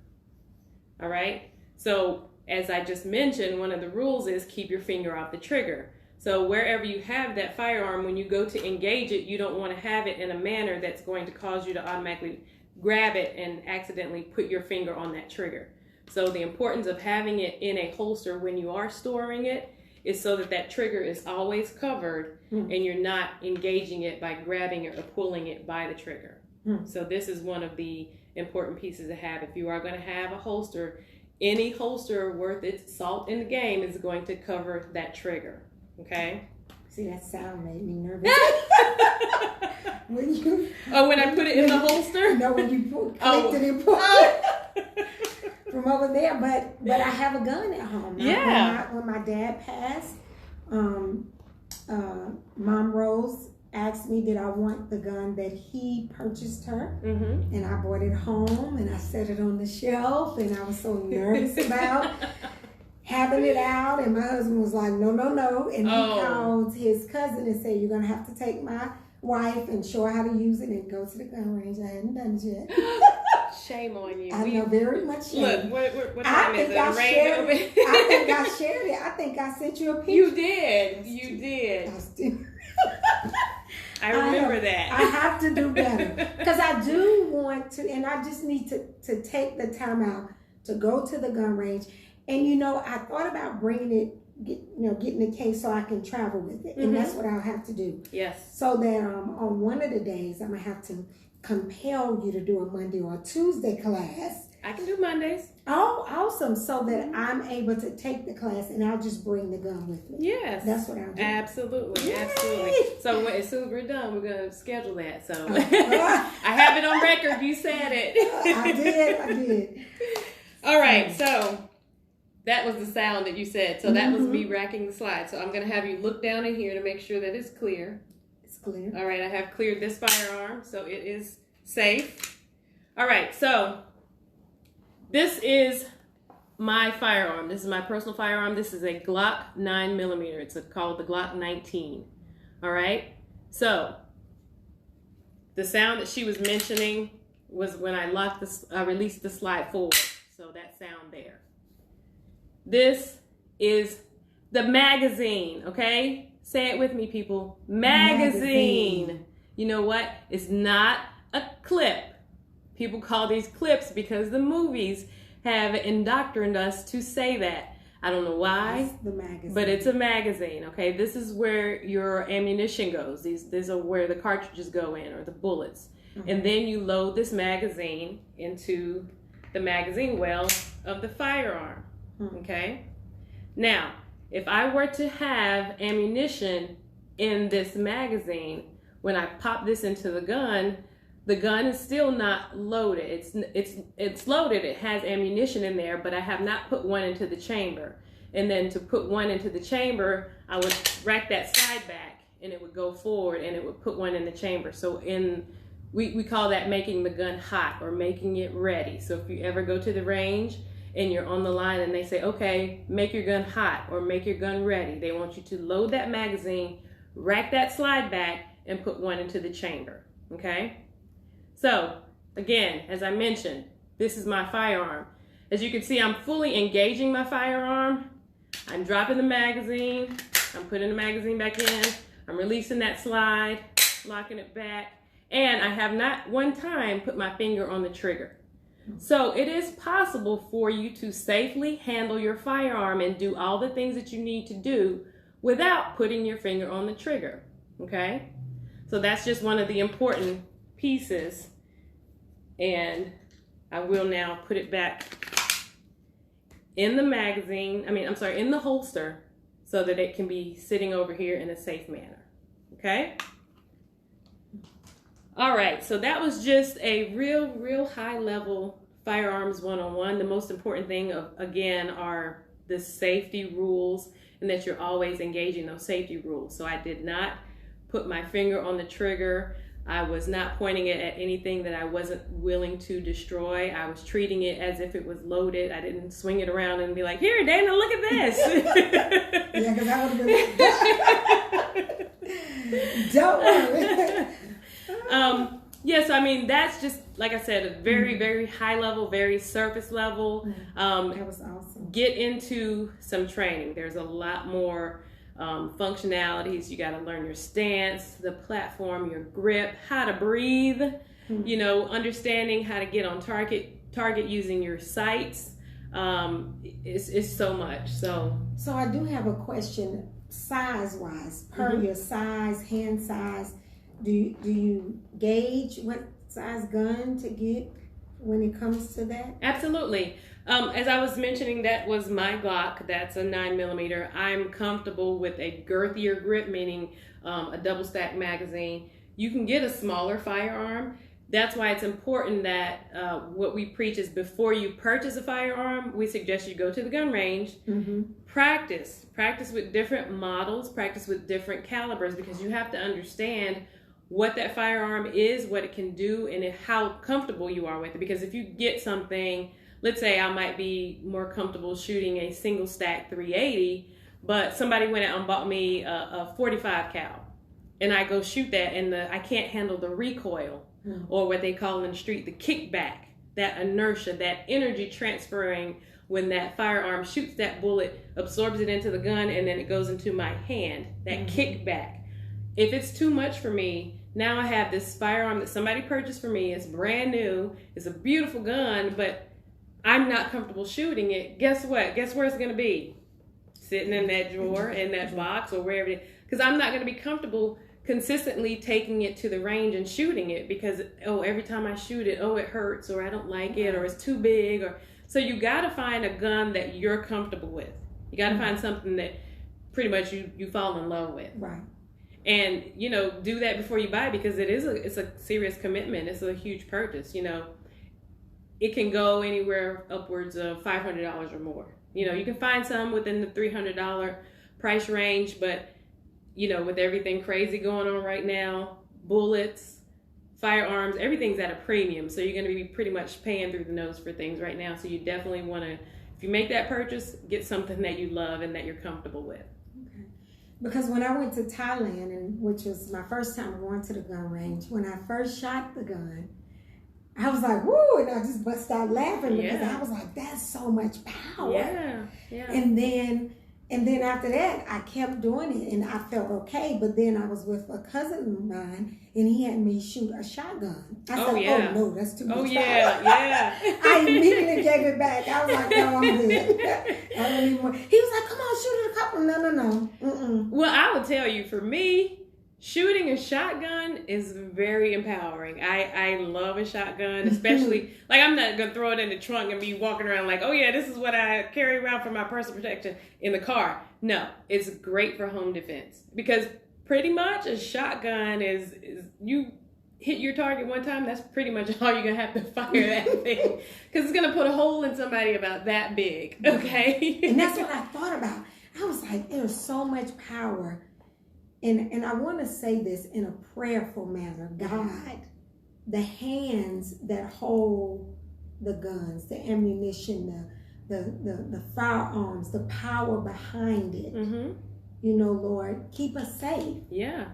All right? So as I just mentioned, one of the rules is keep your finger off the trigger. So wherever you have that firearm, when you go to engage it, you don't want to have it in a manner that's going to cause you to automatically grab it and accidentally put your finger on that trigger. So the importance of having it in a holster when you are storing it is so that that trigger is always covered and you're not engaging it by grabbing it or pulling it by the trigger. So this is one of the important pieces to have. If you are going to have a holster, any holster worth its salt in the game is going to cover that trigger. Okay? See, that sound made me nervous. When I put it in the holster? No, when you clicked it and pulled it from over there. But I have a gun at home. Yeah. When my dad passed, Mom Rose asked me did I want the gun that he purchased her, and I brought it home and I set it on the shelf, and I was so nervous about having it out, and my husband was like, no, and he called his cousin and said, you're gonna have to take my wife and show her how to use it and go to the gun range. I hadn't done it yet. Shame on you. I know, very much shame. Look, what time is it? I think I shared it. I think I sent you a picture. You did. I remember that. I have to do better because I do want to, and I just need to take the time out to go to the gun range. And I thought about bringing it, getting the case so I can travel with it, and that's what I'll have to do. Yes. So that on one of the days I'm gonna have to compel you to do a Monday or a Tuesday class. I can do Mondays. Oh, awesome! So that I'm able to take the class, and I'll just bring the gun with me. Yes, that's what I'll do. Absolutely, Yay! Absolutely. So as soon as we're done, we're gonna schedule that. So I have it on record. You said it. I did. All right, so that was the sound that you said. So that was me racking the slide. So I'm gonna have you look down in here to make sure that it's clear. It's clear. All right, I have cleared this firearm, so it is safe. All right, so this is my firearm. This is my personal firearm. This is a Glock 9mm. It's called the Glock 19. All right? So the sound that she was mentioning was when I released the slide forward. So that sound there. This is the magazine, okay? Say it with me, people. Magazine. You know what? It's not a clip. People call these clips because the movies have indoctrinated us to say that. I don't know why, it's the magazine. But it's a magazine, okay? This is where your ammunition goes. These are where the cartridges go in, or the bullets. And then you load this magazine into the magazine well of the firearm, okay? Now, if I were to have ammunition in this magazine, when I pop this into the gun is still not loaded. It's loaded. It has ammunition in there, but I have not put one into the chamber. And then to put one into the chamber, I would rack that side back, and it would go forward, and it would put one in the chamber. So we call that making the gun hot, or making it ready. So if you ever go to the range and you're on the line and they say, okay, make your gun hot or make your gun ready, they want you to load that magazine, rack that slide back, and put one into the chamber, okay? So again, as I mentioned, this is my firearm. As you can see, I'm fully engaging my firearm. I'm dropping the magazine. I'm putting the magazine back in. I'm releasing that slide, locking it back. And I have not one time put my finger on the trigger. So it is possible for you to safely handle your firearm and do all the things that you need to do without putting your finger on the trigger, okay? So that's just one of the important pieces. And I will now put it back in the magazine, in the holster, so that it can be sitting over here in a safe manner, okay? All right, so that was just a real high level firearms 101. The most important thing, again, are the safety rules and that you're always engaging those safety rules. So I did not put my finger on the trigger. I was not pointing it at anything that I wasn't willing to destroy. I was treating it as if it was loaded. I didn't swing it around and be like, here, Dana, look at this. Yeah, because I would have been don't worry. Yes, I mean, that's just, like I said, a very high level, very surface level. That was awesome. Get into some training. There's a lot more functionalities. You got to learn your stance, the platform, your grip, how to breathe, you know, understanding how to get on target using your sights. It's so much. So I do have a question, size-wise, per your size, hand size. Do you gauge what size gun to get when it comes to that? Absolutely. As I was mentioning, that was my Glock. That's a 9mm. I'm comfortable with a girthier grip, meaning a double stack magazine. You can get a smaller firearm. That's why it's important that what we preach is before you purchase a firearm, we suggest you go to the gun range, practice with different models, practice with different calibers, because you have to understand what that firearm is, what it can do, and how comfortable you are with it. Because if you get something, let's say I might be more comfortable shooting a single stack 380, but somebody went out and bought me a 45 cal, and I go shoot that, and I can't handle the recoil, or what they call in the street the kickback, that inertia, that energy transferring when that firearm shoots that bullet, absorbs it into the gun, and then it goes into my hand, that kickback. If it's too much for me, now I have this firearm that somebody purchased for me. It's brand new. It's a beautiful gun, but I'm not comfortable shooting it. Guess what? Guess where it's going to be? Sitting in that drawer, in that box, or wherever it is. Because I'm not going to be comfortable consistently taking it to the range and shooting it because, every time I shoot it, it hurts, or I don't like it, or it's too big. So you got to find a gun that you're comfortable with. You got to find something that pretty much you fall in love with. Right. And, do that before you buy, because it's a serious commitment. It's a huge purchase, It can go anywhere upwards of $500 or more. You can find some within the $300 price range, but, with everything crazy going on right now, bullets, firearms, everything's at a premium. So you're going to be pretty much paying through the nose for things right now. So you definitely want to, if you make that purchase, get something that you love and that you're comfortable with. Because when I went to Thailand, which was my first time going to the gun range, when I first shot the gun, I was like, woo, and I just bust out laughing because I was like, that's so much power. Yeah. And then after that, I kept doing it and I felt okay. But then I was with a cousin of mine and he had me shoot a shotgun. I said, no, that's too much power. I immediately gave it back. I was like, no, I'm good. I don't need more. He was like, come on, shoot it a couple. No. Well, I would tell you, for me, shooting a shotgun is very empowering. I love a shotgun, especially, like, I'm not going to throw it in the trunk and be walking around like, this is what I carry around for my personal protection in the car. No, it's great for home defense, because pretty much a shotgun is you hit your target one time, that's pretty much all you're going to have to fire that thing, because it's going to put a hole in somebody about that big, okay? And that's what I thought about. I was like, there's so much power. And I want to say this in a prayerful manner. God, the hands that hold the guns, the ammunition, the firearms, the power behind it, Lord, keep us safe. Yeah.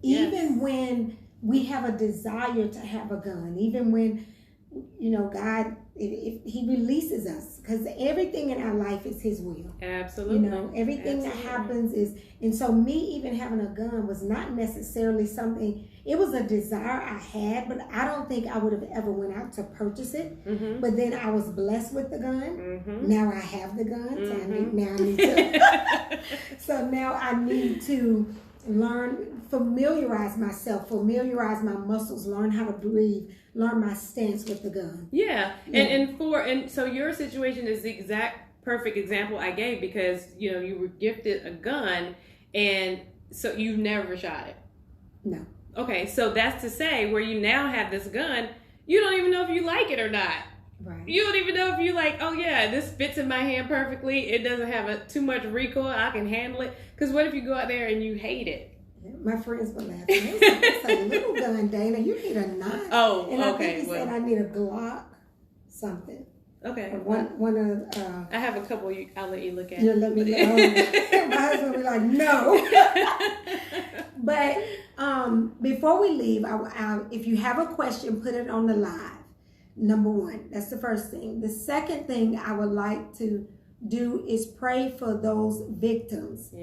Even when we have a desire to have a gun, even when, God, if He releases us, because everything in our life is His will. Absolutely. Everything that happens is, and so me even having a gun was not necessarily something, it was a desire I had, but I don't think I would have ever went out to purchase it. Mm-hmm. But then I was blessed with the gun. Mm-hmm. Now I have the gun. So Mm-hmm. now I need to, so now I need to familiarize myself, familiarize my muscles, learn how to breathe, learn my stance with the gun. Yeah. And so your situation is the exact perfect example I gave, because you were gifted a gun, and so you've never shot it. No. Okay, so that's to say, where you now have this gun, you don't even know if you like it or not. Right. You don't even know if you like, oh yeah, this fits in my hand perfectly. It doesn't have too much recoil. I can handle it. Because what if you go out there and you hate it? Yeah, my friends were laughing. It's a little gun, Dana. You need a knife. Oh, and okay. I think he said I need a Glock something. Okay. Or one of. I have a couple. I'll let you look at. You let me look. My husband will be like, no. But before we leave, if you have a question, put it on the live. Number one, that's the first thing. The second thing I would like to do is pray for those victims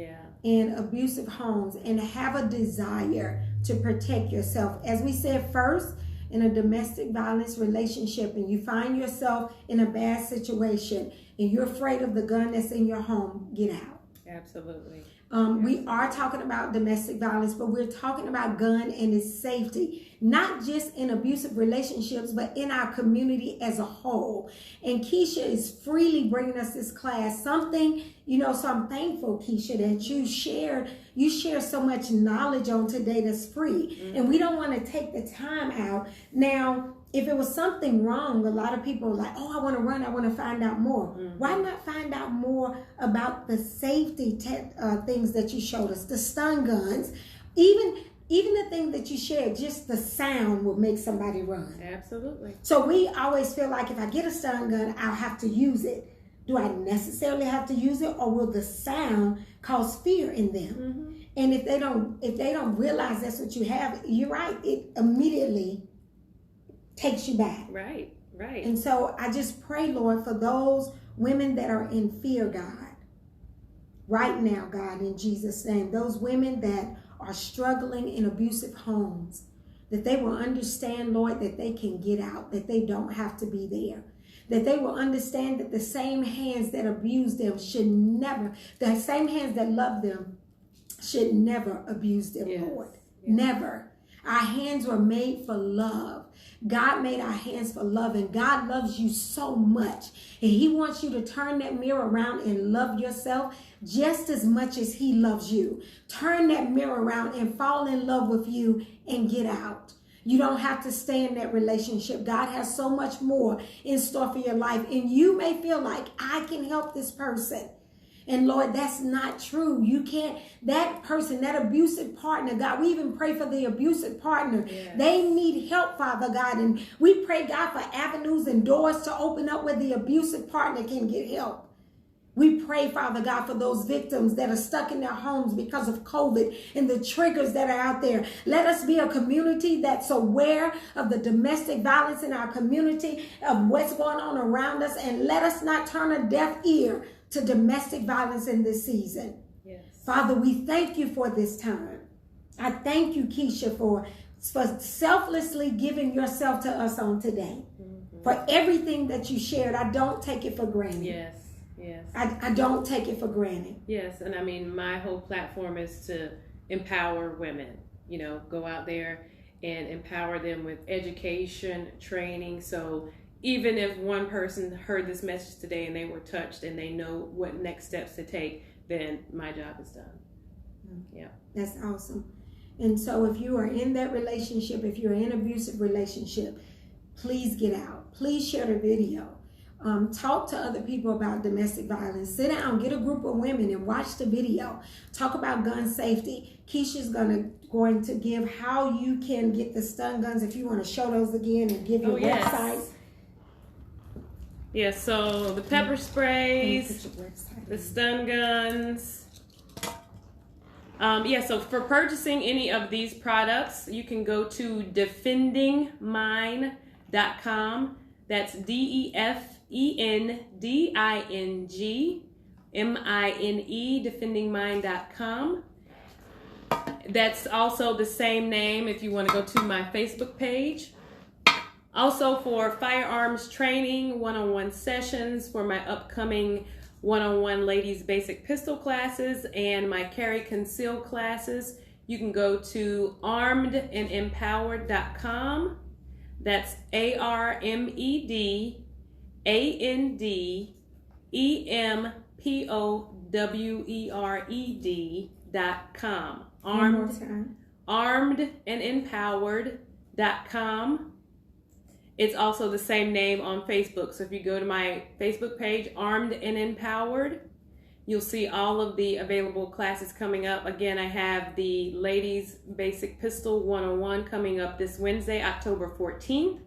in abusive homes and have a desire to protect yourself. As we said, first, in a domestic violence relationship and you find yourself in a bad situation and you're afraid of the gun that's in your home, get out. Absolutely. We are talking about domestic violence, but we're talking about gun and its safety, not just in abusive relationships, but in our community as a whole. And Keisha is freely bringing us this class, something, so I'm thankful, Keisha, that you share so much knowledge on today that's free. Mm-hmm. And we don't want to take the time out. Now, if it was something wrong, a lot of people are like, oh, I want to run, I want to find out more. Mm-hmm. Why not find out more about the safety things that you showed us, the stun guns, even the thing that you shared, just the sound will make somebody run. Absolutely. So we always feel like if I get a stun gun, I'll have to use it. Do I necessarily have to use it, or will the sound cause fear in them? Mm-hmm. And if they don't realize that's what you have, you're right, it immediately takes you back. Right. And so I just pray, Lord, for those women that are in fear, God, right now, God, in Jesus' name, those women that are struggling in abusive homes, that they will understand, Lord, that they can get out, that they don't have to be there, that they will understand that the same hands that abuse them the same hands that love them should never abuse them, yes. Lord. Yes. Never. Our hands were made for love. God made our hands for love, and God loves you so much. And He wants you to turn that mirror around and love yourself just as much as He loves you. Turn that mirror around and fall in love with you and get out. You don't have to stay in that relationship. God has so much more in store for your life. And you may feel like, I can help this person. And Lord, that's not true. You can't, that person, that abusive partner, God, we even pray for the abusive partner. Yes. They need help, Father God. And we pray, God, for avenues and doors to open up where the abusive partner can get help. We pray, Father God, for those victims that are stuck in their homes because of COVID and the triggers that are out there. Let us be a community that's aware of the domestic violence in our community, of what's going on around us, and let us not turn a deaf ear to domestic violence in this season. Yes. Father, we thank you for this time. I thank you, Keisha, for selflessly giving yourself to us on today. Mm-hmm. For everything that you shared. I don't take it for granted. Yes. I don't take it for granted. Yes, and I mean, my whole platform is to empower women. Go out there and empower them with education, training. So even if one person heard this message today and they were touched and they know what next steps to take, then my job is done. Yeah. That's awesome. And so if you are in that relationship, if you're in an abusive relationship, please get out. Please share the video. Talk to other people about domestic violence. Sit down, get a group of women and watch the video. Talk about gun safety. Keisha's going to give how you can get the stun guns, if you want to show those again and give your website. Yeah, so the pepper sprays, the stun guns, So for purchasing any of these products, you can go to defendingmine.com. That's DEFENDINGMINE, defendingmine.com. That's also the same name if you want to go to my Facebook page. Also for firearms training, one-on-one sessions for my upcoming one-on-one ladies basic pistol classes and my carry conceal classes, you can go to armedandempowered.com. That's ARMEDEMPOWERED.com. Armedandempowered.com. It's also the same name on Facebook. So if you go to my Facebook page, Armed and Empowered, you'll see all of the available classes coming up. Again, I have the Ladies Basic Pistol 101 coming up this Wednesday, October 14th.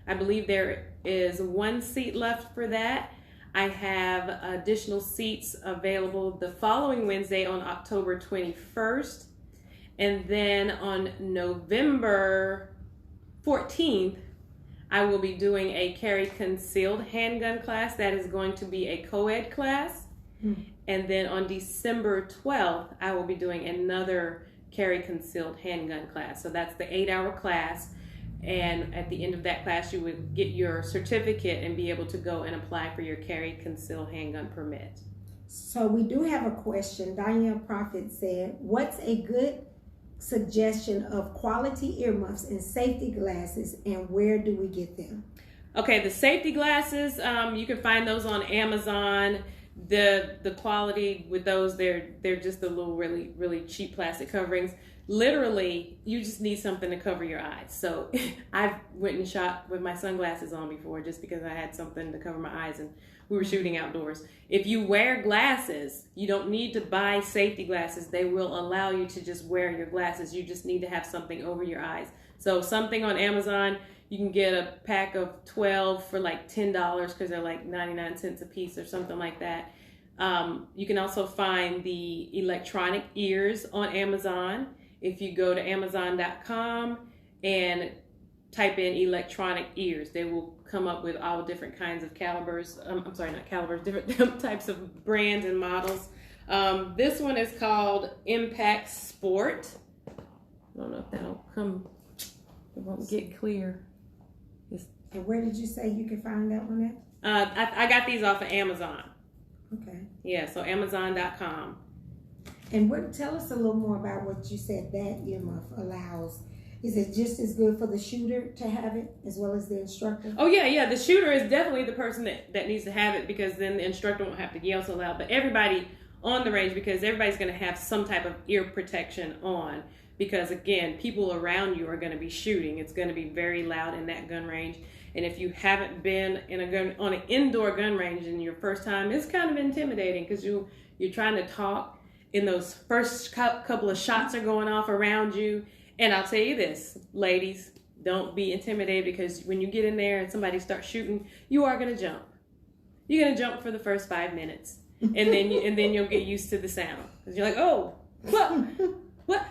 I believe there is one seat left for that. I have additional seats available the following Wednesday on October 21st. And then on November 14th, I will be doing a carry concealed handgun class. That is going to be a co-ed class. And then on December 12th, I will be doing another carry concealed handgun class. So that's the 8-hour class. And at the end of that class, you would get your certificate and be able to go and apply for your carry concealed handgun permit. So we do have a question. Danielle Prophet said, what's a good suggestion of quality earmuffs and safety glasses, and where do we get them? Okay, the safety glasses, you can find those on Amazon. The quality with those, they're just the little really cheap plastic coverings. Literally, you just need something to cover your eyes. So I've went and shot with my sunglasses on before just because I had something to cover my eyes and we were shooting outdoors. If you wear glasses, you don't need to buy safety glasses. They will allow you to just wear your glasses. You just need to have something over your eyes. So something on Amazon, you can get a pack of 12 for like $10 because they're like 99 cents a piece or something like that. You can also find the electronic ears on Amazon. If you go to Amazon.com and type in electronic ears, they will come up with all different kinds of calibers. Different types of brands and models. This one is called Impact Sport. I don't know if that'll come, it won't get clear. And where did you say you can find that one at? I got these off of Amazon. Okay. Yeah, so Amazon.com. And tell us a little more about what you said that earmuff allows. Is it just as good for the shooter to have it as well as the instructor? Oh, yeah. The shooter is definitely the person that needs to have it because then the instructor won't have to yell so loud. But everybody on the range, because everybody's going to have some type of ear protection on. Because, again, people around you are going to be shooting. It's going to be very loud in that gun range. And if you haven't been on an indoor gun range in your first time, it's kind of intimidating because you're trying to talk and those first couple of shots are going off around you. And I'll tell you this, ladies, don't be intimidated because when you get in there and somebody starts shooting, you are going to jump. You're going to jump for the first 5 minutes. And then you'll get used to the sound. Because you're like, oh, what?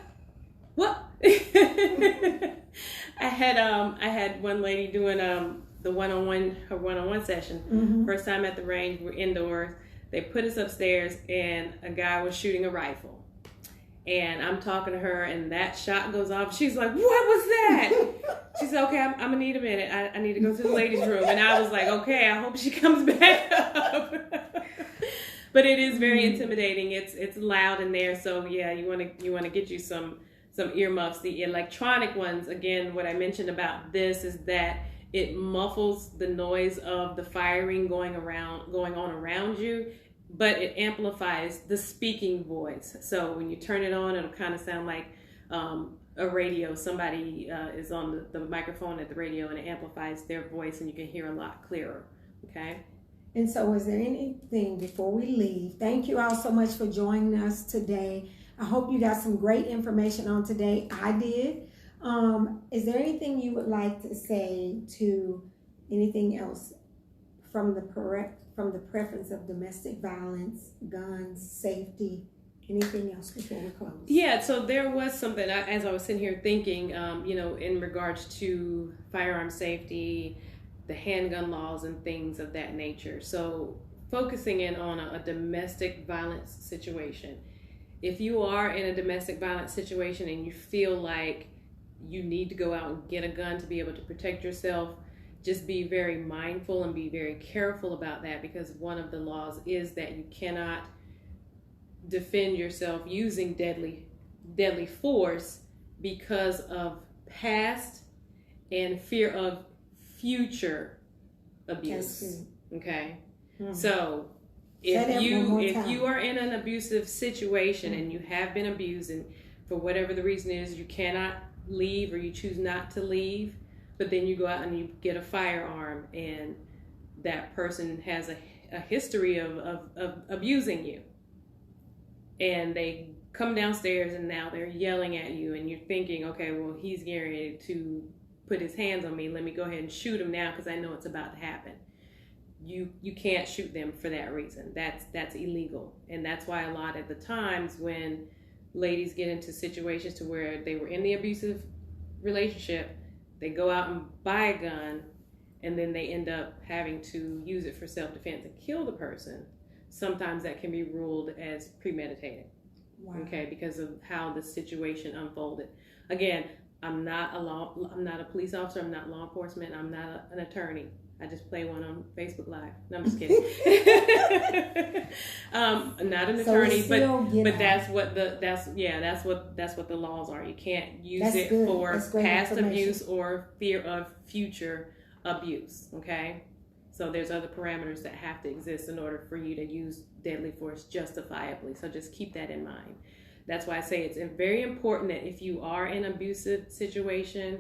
I had one lady doing her one-on-one session. Mm-hmm. First time at the range, we're indoors. They put us upstairs and a guy was shooting a rifle. And I'm talking to her and that shot goes off. She's like, what was that? She said, okay, I'm gonna need a minute. I need to go to the ladies' room. And I was like, okay, I hope she comes back up. But it is very intimidating. It's loud in there. So yeah, you wanna get you some earmuffs. The electronic ones, again, what I mentioned about this is that it muffles the noise of the firing going on around you, but it amplifies the speaking voice. So when you turn it on, it'll kind of sound like a radio. Somebody is on the microphone at the radio and it amplifies their voice and you can hear a lot clearer, okay? And so is there anything before we leave? Thank you all so much for joining us today. I hope you got some great information on today. I did. Is there anything you would like to say to anything else from the preference of domestic violence, guns, safety, Anything else before we close? Yeah, so there was something, as I was sitting here thinking, in regards to firearm safety, the handgun laws and things of that nature. So focusing in on a domestic violence situation. If you are in a domestic violence situation and you feel like you need to go out and get a gun to be able to protect yourself, just be very mindful and be very careful about that, because one of the laws is that you cannot defend yourself using deadly force because of past and fear of future abuse. Okay. Mm-hmm. So if you are in an abusive situation and you have been abused, and for whatever the reason is you cannot leave or you choose not to leave, but then you go out and you get a firearm and that person has a history of abusing you, and they come downstairs and now they're yelling at you, and you're thinking, okay, well, he's getting ready to put his hands on me. Let me go ahead and shoot him now because I know it's about to happen. You can't shoot them for that reason. That's illegal. And that's why a lot of the times when ladies get into situations to where they were in the abusive relationship, they go out and buy a gun, and then they end up having to use it for self-defense and kill the person. Sometimes that can be ruled as premeditated. Wow. Okay, because of how the situation unfolded. Again, I'm not a police officer. I'm not law enforcement. I'm not an attorney. I just play one on Facebook Live. No, I'm just kidding. Not an attorney, but that's what the laws are. You can't use it for past abuse or fear of future abuse. Okay, so there's other parameters that have to exist in order for you to use deadly force justifiably. So just keep that in mind. That's why I say it's very important that if you are in an abusive situation,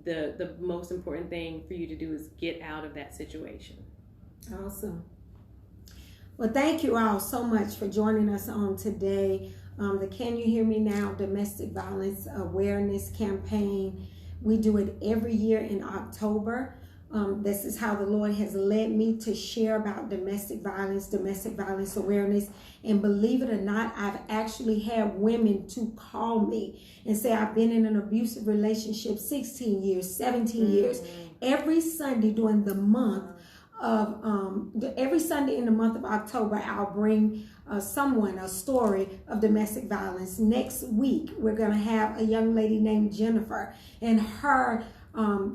the most important thing for you to do is get out of that situation. Awesome. Well, thank you all so much for joining us on today. The Can You Hear Me Now Domestic Violence Awareness Campaign. We do it every year in October. This is how the Lord has led me to share about domestic violence awareness. And believe it or not, I've actually had women to call me and say, I've been in an abusive relationship 16 years, 17 years. Every Sunday during the month of, every Sunday in the month of October, I'll bring someone a story of domestic violence. Next week, we're going to have a young lady named Jennifer, and her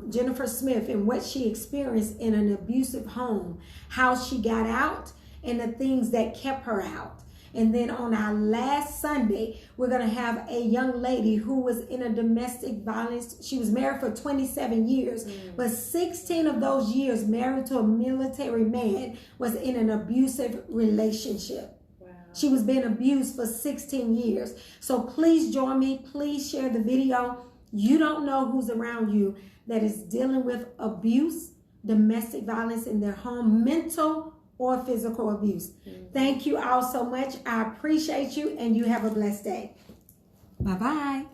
Jennifer Smith, and what she experienced in an abusive home, how she got out, and the things that kept her out. And then on our last Sunday, we're going to have a young lady who was in a domestic violence. She was married for 27 years, but 16 of those years married to a military man was in an abusive relationship. Wow. She was being abused for 16 years. So please join me. Please share the video. You don't know who's around you that is dealing with abuse, domestic violence in their home, mental or physical abuse. Thank you all so much. I appreciate you, and you have a blessed day. Bye-bye.